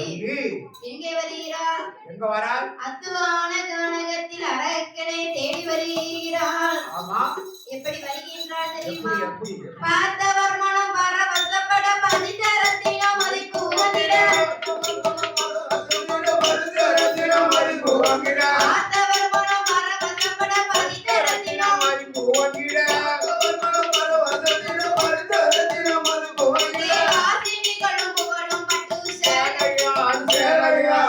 எங்கே வருகிறாள்? எங்க வராள்? அத்துவான கனகத்தில் அரக்கனை தேடி வருகிறாள். ஆமா. எப்படி வருகின்றாள் தெரியுமா? எப்படி? பார்த்தவர் மனம் பரவசப்பட பதிதரத்தினம் அதை கூவந்திட. பார்த்தவர் மனம் பரவசப்பட பதிதரத்தினம் அதை கூவந்திட. வாசினிகளும் புகழும் பட்டு சேலையா சேலையா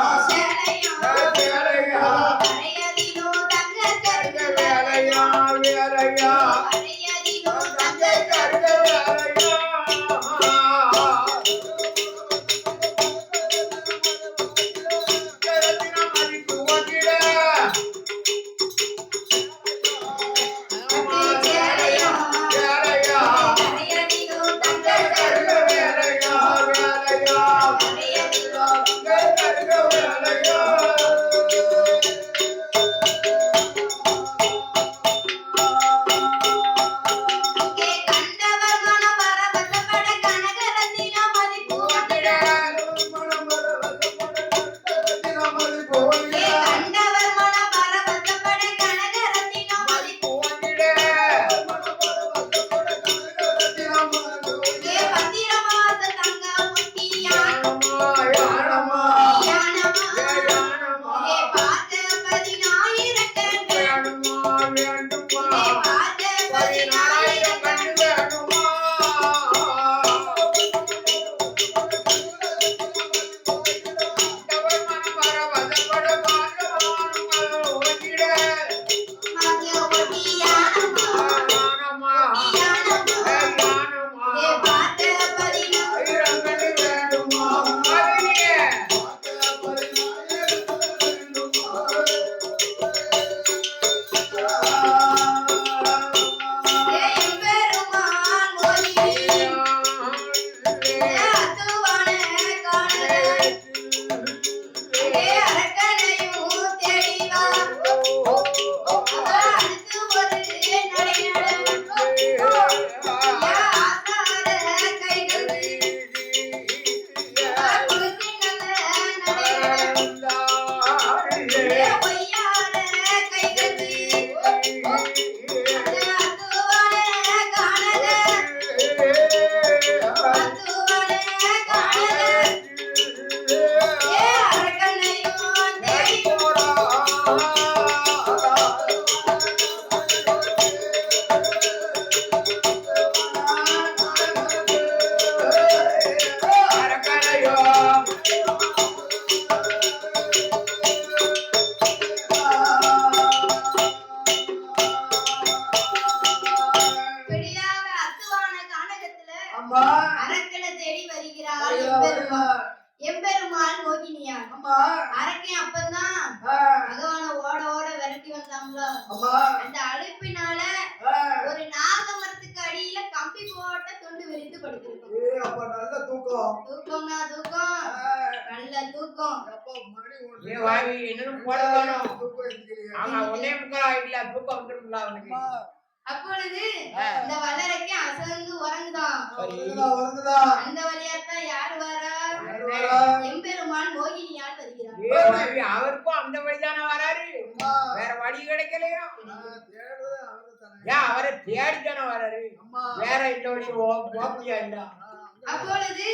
சேலையா அரையதிலோ தங்க கருகு வேலையா வேலையா அரையதிலோ தங்க கருகு வேலையா. அரக்கனை தேடி வருகிறாள் எம்பெருமாள் மோகினியா. அரக்கன் அப்பதான் பகவான ஓட ஓட விரட்டி வந்தாங்களோ, அந்த அழைப்பினால ஒரு நாகமரத்துக்கு அடியில கம்பி போட்ட தொண்டு விரித்து படுத்திருக்கோம். நல்ல தூக்கம் தூக்கம்னா தூக்கம் நல்ல தூக்கம். அப்பொழுது இந்த வல்லரைக்கு அசந்து உறங்குதான். அந்த வழியாத்தான் யார் வரா? எம்பெருமான் மோகினியால் வருகிறார். அவருக்கும் அந்த வழிதான வராரு, வேற வழி கிடைக்கலையா? அவரை தேடித்தானே வராரு, வேற இந்த வழி ஓப்பியா இல்ல. அப்பொழுது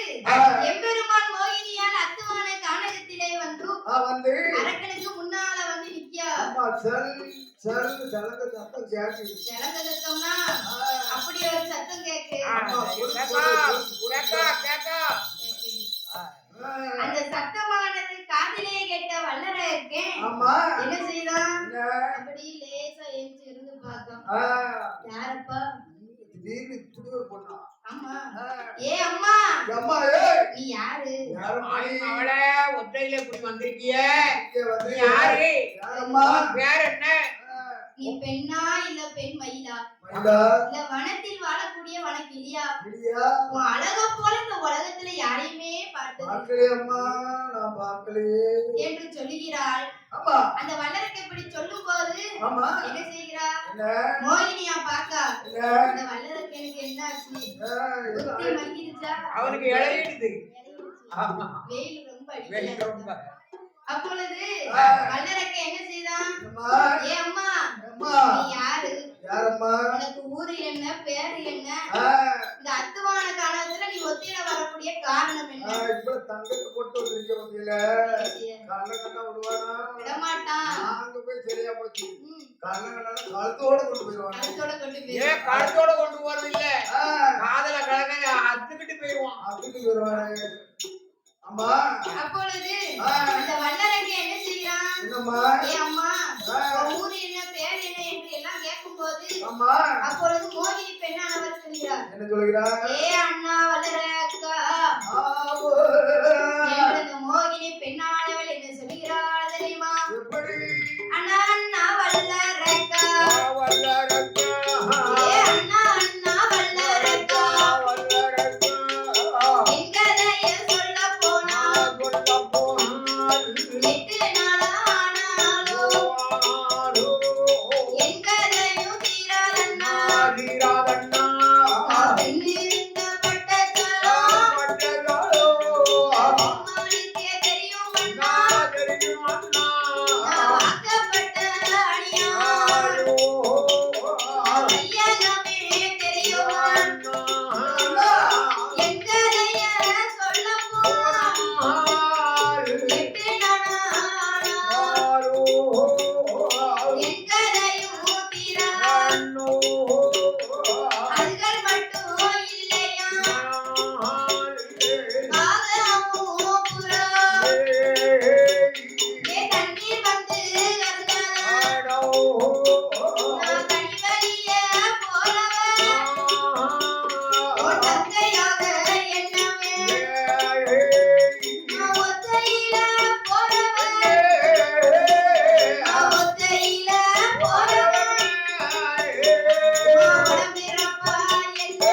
எம்பெருமான் மோகினியால் அத்துவான கானகத்திலே வந்து அரக்கனுக்கு முன்னால வந்து நிக்கியா. அப்படி ஒரு சத்தம் கேக்கு. அந்த சத்தமானது காதிலே கேட்ட வல்லரக்கன் என்ன செய்தான்? அப்படி லேசா எழுந்து இருந்து பார்த்தோம். யாரப்பா? அம்மா. ஏ அம்மா, நீ யாரு? அவளை ஒற்றையில இப்படி வந்திருக்கிய, யாரு? பேர் என்ன? நீ பெண்ணா இல்ல பெண் மயிலா இல்ல வனத்தில் வாழக்கூடிய வனக்கிளியா? உன் அழக போல இந்த உலகத்துல யாரையுமே பார்த்தது என்று சொல்லுகிறாள். அந்த வல்லருக்கு இப்படி சொல்லும் போது என்ன செய்கிறா? மோகினியா பாக்கா இந்த வல்லருக்கு எனக்கு என்னாச்சு? புத்தி மங்கிடுச்சா? அவனுக்கு இழையிடுது, வெயில் ரொம்ப வெல்கம். அப்பொழுது வல்லரக்கை என்ன செய்தான்? ஏ அம்மா, அம்மா நீ யாரு? யாரம்மா? உனக்கு ஊரு என்ன, பேரு என்ன? இந்த அத்துவான காலத்துல நீ ஒத்தியில வரக்கூடிய காரணம் என்ன? இப்ப தங்கத்தை போட்டு வந்திருக்க வந்தியில கண்ண விடுவானா? விடமாட்டான். அங்க போய் சரியா போச்சு. கழுத்தோட கொண்டு போயிருவான். ஏன் கழுத்தோட கொண்டு போறது இல்ல, காதல கலக்க அத்துக்கிட்டு போயிருவான். அதுக்கு வருவானே. அம்மா அப்பொழுது இந்த வல்லரக்கை என்ன செய்யறான்? என்னம்மா? ஏ அம்மா, உன் ஊரு என்ன, பேர் என்ன என்று எல்லாம் கேட்கும்போது அம்மா அப்பொழுது மோகினி பெண்ணானவர் சொல்கிறார், என்ன சொல்கிறார்? ஏ அண்ணா வல்லரக்கா. இந்த மோகினி பெண்ணானவள் என்ன சொல்கிறாள் தெரியுமா? எப்படி? அண்ணா அண்ணா வல்லரக்கா, வல்லரக்கா, ஏ அண்ணா அண்ணா வல்லரக்கா, என் கதைய சொல்ல போனா 8 நாளானாலும் என் கதையும் தீராதண்ணா. நான் பெண்ணிருந்த பட்டக்காலம் பெண்மானுக்கே தெரியும் அண்ணா. நான் வாக்கப்பட்ட அடியான் ஐயகமே தெரியும் அண்ணா. என் கதைய சொல்ல போனா 8 நாளானாலும் என் கதையும் தீராது. அதுகள் மட்டும் இல்லையா, காகமும் புறா ஏ தண்ணீர் வந்து கருதாதா. நான் தனிவழிய போறவன் உன் தங்கையாக என்னவே. நான் ஒத்தையில போறவன், நான் ஒத்தையில போறவன், நான் உடம்பிறப்பா என்ன.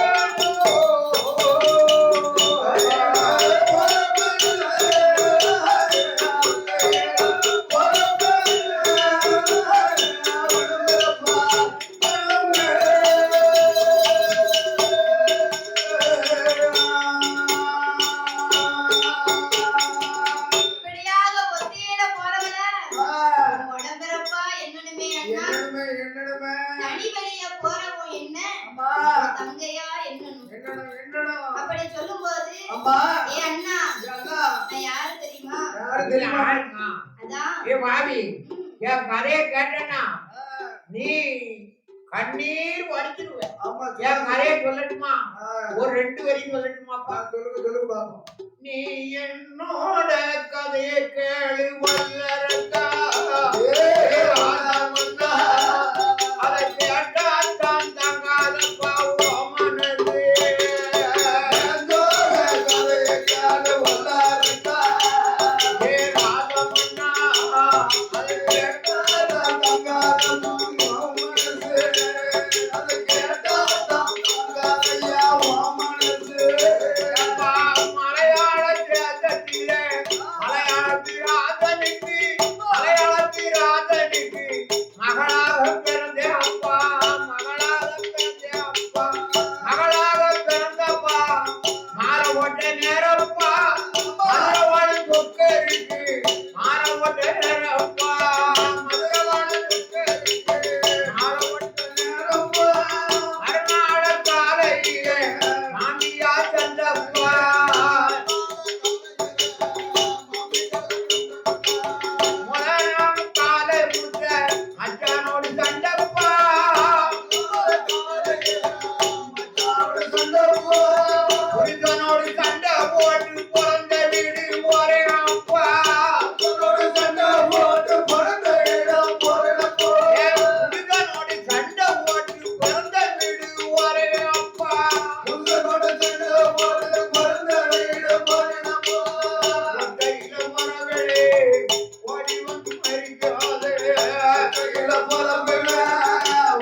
இப்படியாக ஒத்தையில போறவள உன் உடம்பிறப்பா என்னனுமே அண்ணா. என்னடமே தனி வெளிய போறவன் என்ன, அம்மா உன் தங்கையா என்னனும். என்னடா அப்படி சொல்லும்போது அம்மா ஏ அண்ணா, அண்ணா நான் யாரு தெரியுமா? யாரு தெரியுமா? அதான் ஏ பாவி, என் கதையை கேட்டனா நீ கண்ணீர் வடிச்சிருவ. ஆமா என் கதையை சொல்லட்டுமா? ஒரு 2 வரி சொல்லட்டுமாப்பா? சொல்லுங்க சொல்லுங்க பாப்போம். நீ என்னோட கதையை கேளு வல்லரக்கா. அதை கேட்டால் தான் தங்காதப்பா உன் மனது. ஏ ராதமன்னா, அதை கேட்டால் அப்பா மலையாள தேசத்திலே மலையாளத்திராதனுக்கு மகளாக பிறந்தே அப்பா, மகளாக பிறந்தே அப்பா, மகளாக பிறந்தப்பா மாற ஓட்ட நேரப்பா, மதுரவாடு கொக்கருக்கு மாற ஓட்ட நேரப்பா, மதுரவாடு கொக்கருக்கு மாற ஓட்ட நேரப்பா, மறுநாள் காலையிலே மாமியா சந்தப்பா, முதலாம் காலை முத்த மச்சானோடு சண்டப்பா, புரிதனோடு சண்டை போட்டு பிறந்த வீடு ஒரே அப்பா, புரிதனோடு சண்டை போட்டு பிறந்த வீடு ஒரே அப்பா. ஒத்தையில மரங்களே ஓடி வந்து மறிக்காதே, ஒத்தையில மரவண்ணே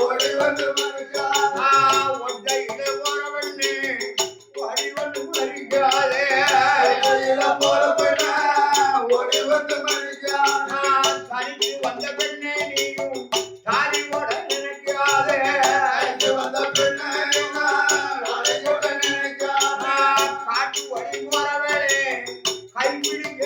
ஓடி வந்து மறிக்காதே, தனித்து வந்த பெண்ணே நீயும் தாலி போட நினைக்காதே, காட்டு வழி போறவளே கைப்பிடிக்க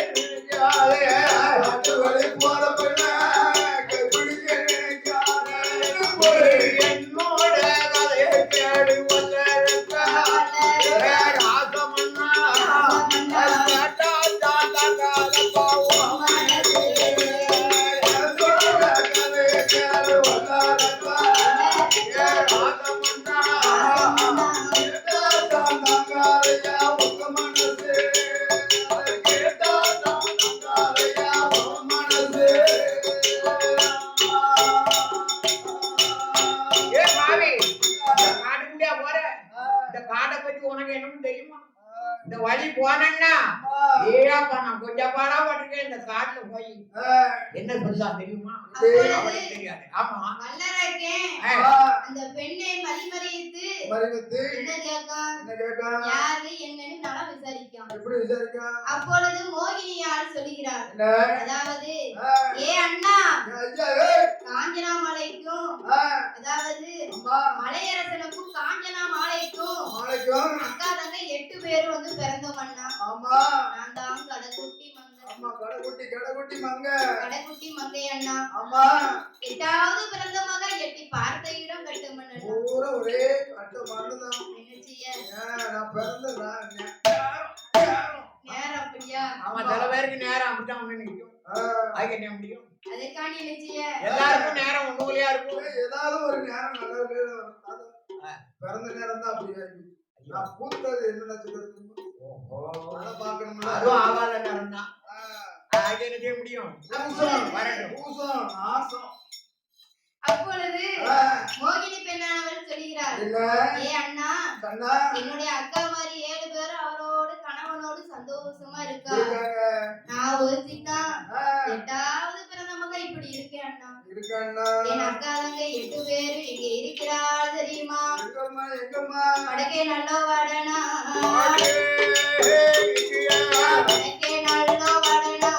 காட்டுல போய் என்ன சொல்லுதா தெரியுமா? அப்பொழுது அவளுக்கு தெரியாது. ஆமா. வல்லரக்கேன் ஆ. அந்த பெண்ணை மறிமறித்து மறித்து என்ன கேட்கான்? என்ன கேட்கான்? யாரு என்னன்னு நலம் விசாரிக்கான். எப்படி விசாரிக்கான்? அப்பொழுது மோகினியார் சொல்கிறார், என்ன? அதாவது ஆ. ஏ அண்ணா, ஐயா, ஏய். காஞ்சனா மாலைக்கும் ஆ. அதாவது அம்மா. மலையரசனுக்கும் காஞ்சனா மாலைக்கும் மாலைக்கும். அக்கா தங்க 8 பேரும் வந்து பிறந்தோம் அண்ணா. ஆமா. நான் தான் கடைக்குட்டி மங்கை. அம்மா கடைக்குட்டி மங்க. கடைக்குட்டி மங்கை அண்ணா. ஆமா. 8வது பிறந்த மக எட்டி பார்த்த இடம் கட்டுமன் அண்ணா. பூரா ஒரே கட்ட மண்ணுதான். என்ன செய்ய? நான் பிறந்ததான் நேரம் அப்படியா? ஆமா, சில பேருக்கு நேரம் அப்படித்தான் வந்து நிக்கும். அதுக்கு என்ன முடியும்? அதற்காண்டி என்ன செய்ய? எல்லாருக்கும் நேரம் ஒண்ணு போலியா இருக்கும். ஏதாவது ஒரு நேரம் நல்ல பிறந்த நேரம் தான் அப்படியே நான் பூத்தது என்ன நட்சத்திரம் பாக்கணும்ல. அதுவும் ஆகாத நேரம் தான். அதுக்கு என்ன செய்ய முடியும்? வரட்டும். பூசம் நாசம். அப்பொழுது மோகினி பெண்ணானவள் சொல்கிறார், ஏ அண்ணா, என்னுடைய அக்கா மாதிரி 7 பேரும் அவரோடு கணவனோடு சந்தோஷமா இருக்கா. நான் ஒருத்தி தான் 8வது பிறந்த மக இப்படி இருக்கேன் அண்ணா. என் அக்கா தங்க 8 பேரு இங்க இருக்கிறாள் தெரியுமா? வடக்கே நல்லோ வடனா, வடக்கே நல்லோ வடனா,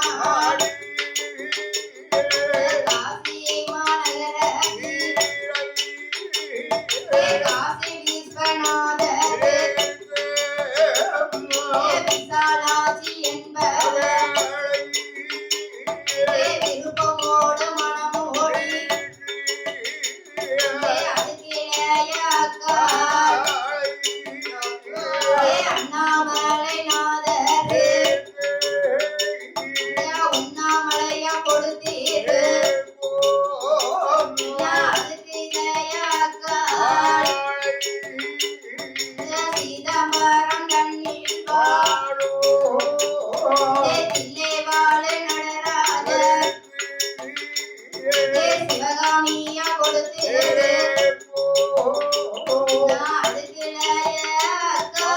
காசி மாநகர காசி விஸ்வநாதர் விசாலாட்சி என்பவர் விருப்பமோடு மனமோடி அதுக்கிலேய அக்கா அண்ணாமலை நாதர் உண்ணாமலையா கொடுத்தீரு அதுக்கிலேய அக்கா சிதம்பரம் கண்ணில் தில்லைவாழ் நடராஜர் சிவகாமியா கொடுத்தீரு அதுக்கிலேய அக்கா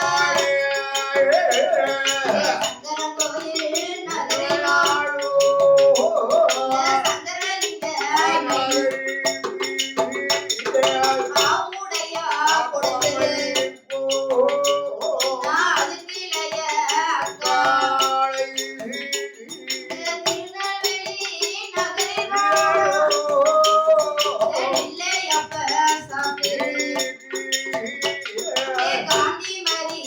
சங்கரன் கோயில் நகரில் சங்கரலிங்க ஆவுடையா கொடுத்தது அதுக்கிலேய அக்கா திருநெல்வேலி நகரில் நெல்லையப்ப சாமி காந்திமதி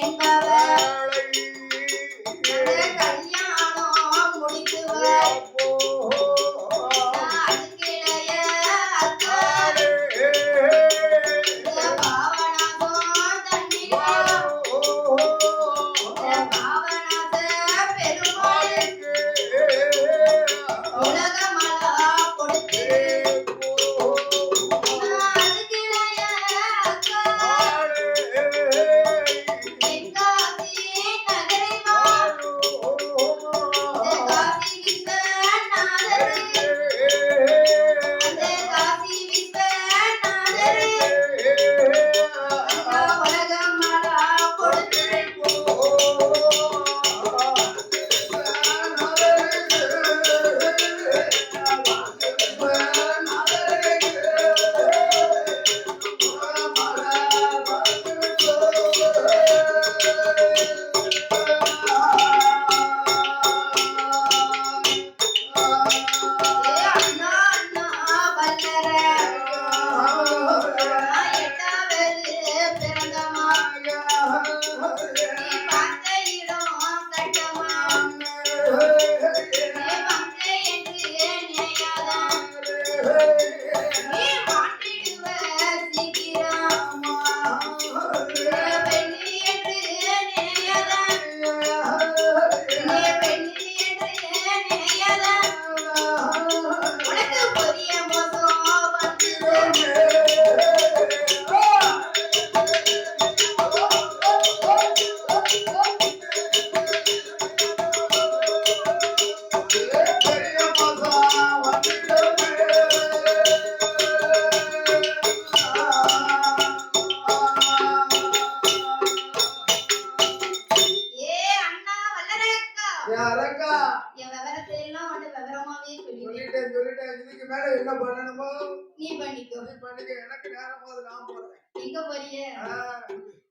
என்பவர் கல்யாணம் முடித்துவர் அதுக்கிலேய அக்கா பாவனாகம் தன்னில் பாவனாக பெருமாள் உலகமலா கொடுத்து அதுக்கிலேய அக்கா தென்காசி நகரில் காசி விஸ்வநாதர் அந்த காசி விஸ்வநாதர் உலகமலா கொடுத்து அண்ணா அண்ணா வல்லர 8வது பிறந்தமா நீ பார்த்த இடம் கட்டமா நீ வந்த என்று நினையாதான் நீ மாட்டிடுவ சீக்கிரம் பெண்ணி என்று நினையாதான் நீ பெண்ணி என்று நினையாதான் உனக்கு பெரிய மோசம் வந்து பெரிய மோசம் என் அரக்கா என் விவரத்தை எல்லாம் வந்து விவரமாவே சொல்லிட்டேன். சொல்லிட்டேன் இதுக்கு மேல என்ன பண்ணணுமோ நீ பண்ணிக்கோ. நீ பண்ணிக்க எனக்கு நேரம் போது நான் போறேன் எங்க போறிய? ஆ,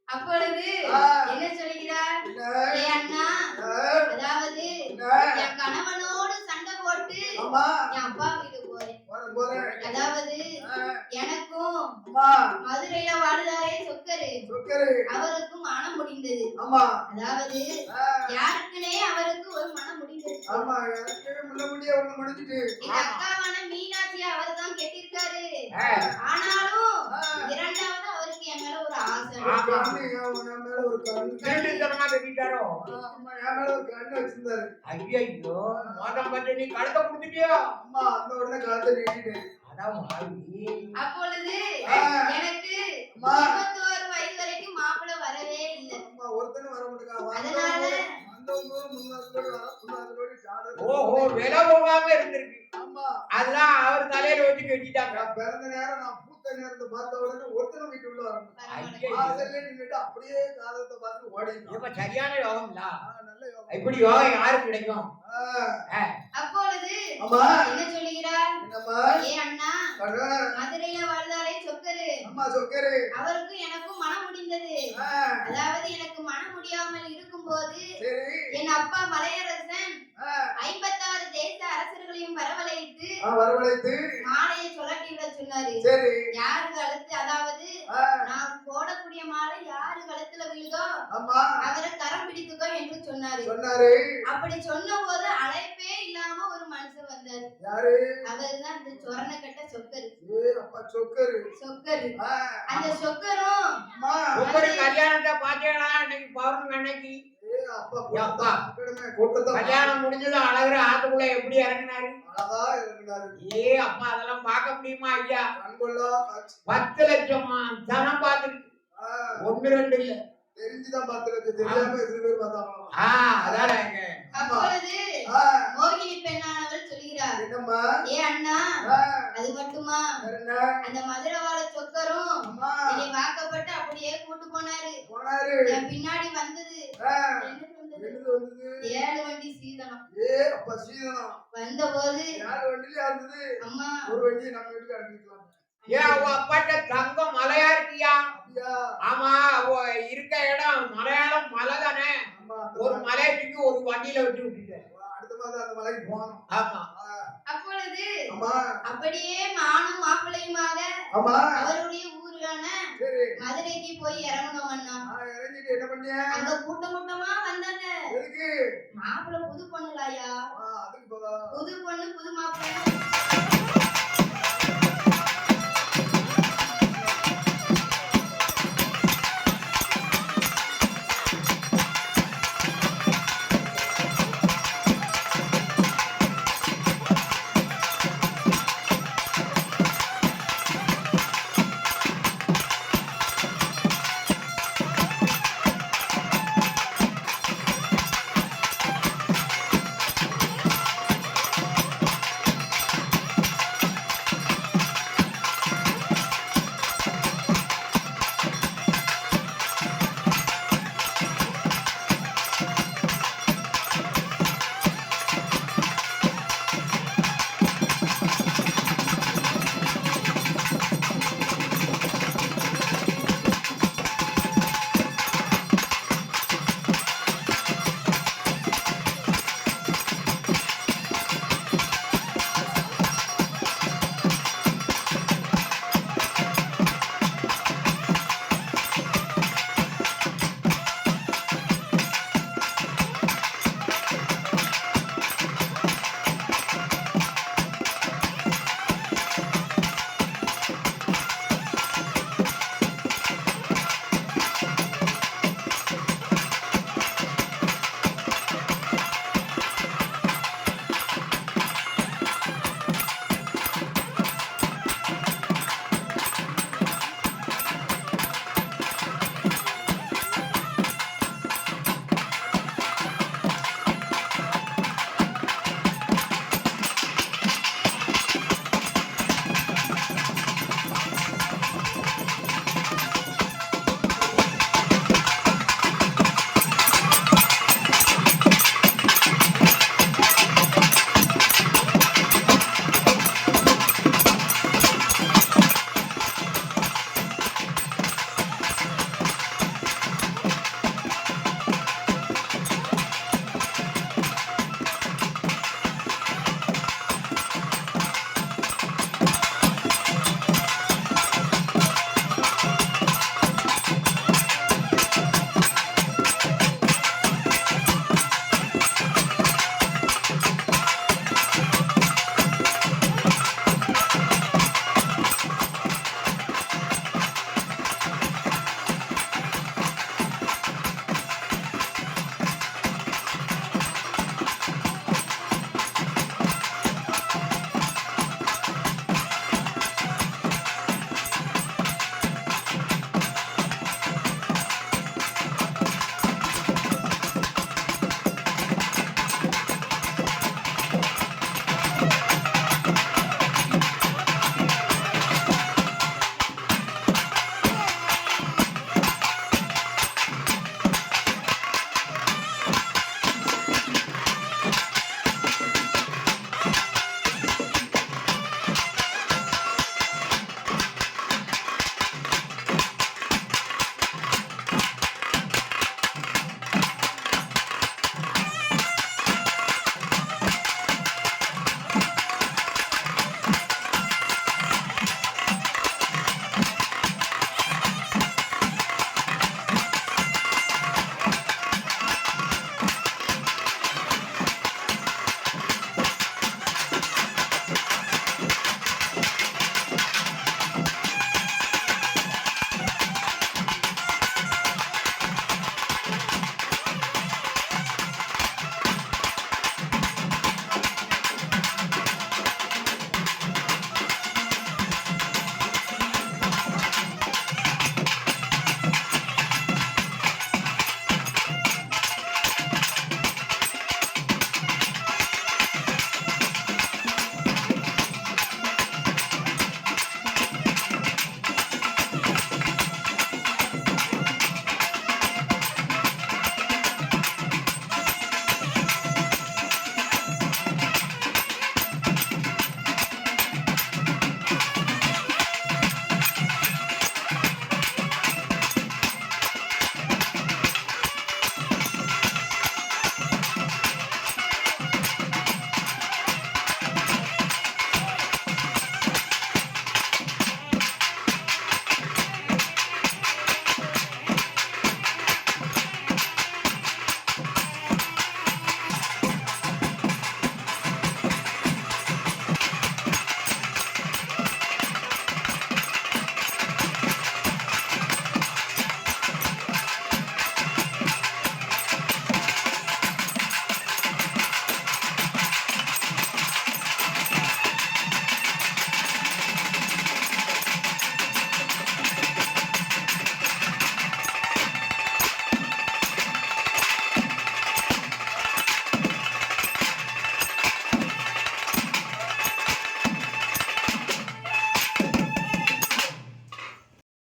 அப்பொழுது ஆ. என்ன சொல்கிறார்? என்ன? ஏ அண்ணா, ஆ, அதாவது என்ன? என் கணவனோடு சண்டை போட்டு அம்மா என் அப்பா வீட்டுக்கு போறேன். போறேன் போறேன் அதாவது ஆ, எனக்கும் அம்மா மதுரையில வாழுதாரே சொக்கரு, சொக்கரு அவருக்கும் மனம் முடிந்தது. ஆமா அதாவது ஆ, யாருக்குனே அவருக்கு ஒரு மனம் முடிந்தது. ஆமா எனக்கு முன்ன முடிய ஒண்ணு முடிஞ்சிட்டு எங்க அக்காவான மீனாட்சி அவர் தான் கெட்டிருக்காரு. ஆ, ஆனாலும் ஆ, இரண்டாவது அவருக்கு என் மேல ஒரு ஆசை. ஒரு கண்ணு என் மேல ஒரு கண்ணு திருட்டுத்தனமா கட்டிட்டாரோ? ஆமா என் மேல ஒரு கண்ணு வச்சிருந்தாரு ஐயோ மோதம் பட்டு நீ கழுத்தை கொடுத்துட்டியோ? அம்மா அந்த உடனே காலத்தை நீட்டிட்டேன் அதான் மாறி. அப்பொழுது ஆ. எனக்கு அம்மா. 21 வயது வரைக்கும் மாப்பிள்ளை வரவே இல்லை. அம்மா ஒருத்தனும் வர மாட்டேங்க அதனால வந்தவங்க முன்னாடி வர முன்னாடி ஜாதகம் ஓஹோ விலை போகாம இருந்திருக்கு. ஆமா அதெல்லாம் அவர் தலையில வச்சு கட்டிட்டாங்க. நான் பிறந்த நேரம் நான் பூத்த நேரத்தை பார்த்த உடனே ஒருத்தனும் வீட்டுக்குள்ள வரணும் ஐயோ. வாசல்ல நின்னுட்டு அப்படியே ஜாதகத்தை பார்த்து ஓடி இப்ப சரியான யோகம்ல. நல்ல யோகம் இப்படி யோகம் யாருக்கு கிடைக்கும்? ஆ, அப்பொழுது அம்மா என்ன சொல்லுகிறார்? என்னம்மா ஏ அண்ணா, கண்ணா, மதுரையில வாழ்ந்தாரே சொக்கரு, அம்மா சொக்கரு அவருக்கும் எனக்கும் மனம் முடிந்தது. ஆ, அதாவது எனக்கு மனம் முடியாமல் இருக்கும்போது சரி என் அப்பா மலையரசன் ஆ, 56 தேச அரசர்களையும் வரவழைத்து வரவழைத்து மாலையை சுழட்டி விட சொன்னாரு. சரி யாரு கழுத்து, அதாவது ஆ, நான் போடக்கூடிய மாலை யாரு கழுத்துல விழுதோ அம்மா அவரை கரம் பிடித்துக்கோ என்று சொன்னாரு. சொன்னாரு அப்படி சொன்ன போது அழைப்பே இல்லாம ஒரு மனுஷன் வந்தாரு. யாரு அவர் தான் இந்த சொரண கட்ட சொக்கரு. ஏ அப்பா சொக்கரு சொக்கரு ஆ, அந்த சொக்கரும் அம்மா ஒவ்வொரு கல்யாணத்தை பாத்தீங்களா? இன்னைக்கு பௌர்ணமி அன்னைக்கு ஏ அப்பா அப்பா. கூட்டத்தை கல்யாணம் முடிஞ்சதும் அழகர் ஆத்துக்குள்ள எப்படி இறங்கினாரு? அழகா இருந்தாரு ஏ அப்பா அதெல்லாம் பார்க்க முடியுமா ஐயா? கண்கொள்ளா காட்சி 10 லட்சமா தனம் பார்த்துருக்கு. ஆ, 1 2 இல்ல. தெரிஞ்சுதான் பார்த்துருக்கு தெரியாம எத்தனை பேர் பார்த்தாங்களா அதானங்க. அப்பொழுது ஆ, மோகினி பெண்ணானவள் சொல்கிறார், என்னம்மா ஏ அண்ணா, ஆ, அது மட்டுமா வேற என்ன அந்த மதுரவாள சொக்கரும் அம்மா என்னை வாக்கப்பட்டு அப்படியே கூட்டு போனாரு. போனாரு என் பின்னாடி வந்தது ஆ, என்ன வந்தது? என்னது வந்தது 7 வண்டி சீதனம். ஏ அப்பா சீதனம் வந்த போது 4 வண்டியில இருந்தது அம்மா ஒரு வண்டி நம்ம வீட்டுக்கு அனுப்பிக்கலாம் ஏன் அவ அப்பாட்ட தங்கம் மலையா இருக்கியா? அப்படியா ஆமா அவ இருக்க இடம் மலையாளம் மலை தானே. அம்மா ஒரு மலைக்கு ஒரு வண்டியில வச்சு விட்டுட்டேன். அடுத்த மாதம் அந்த மலைக்கு போகணும் ஆமா அப்பொழுது அம்மா அப்படியே மானும் மாப்பிள்ளையுமாக அம்மா அவருடைய ஊரான சரி மதுரைக்கு போய் இறங்கணும் அண்ணா. நான் இறங்கிட்டு என்ன பண்ணிய அங்க கூட்டம் கூட்டமா வந்தாங்க. எதுக்கு மாப்பிள்ளை புது பொண்ணுலாயா, அதுக்கு போவா புது பொண்ணு புது மாப்பிள்ளை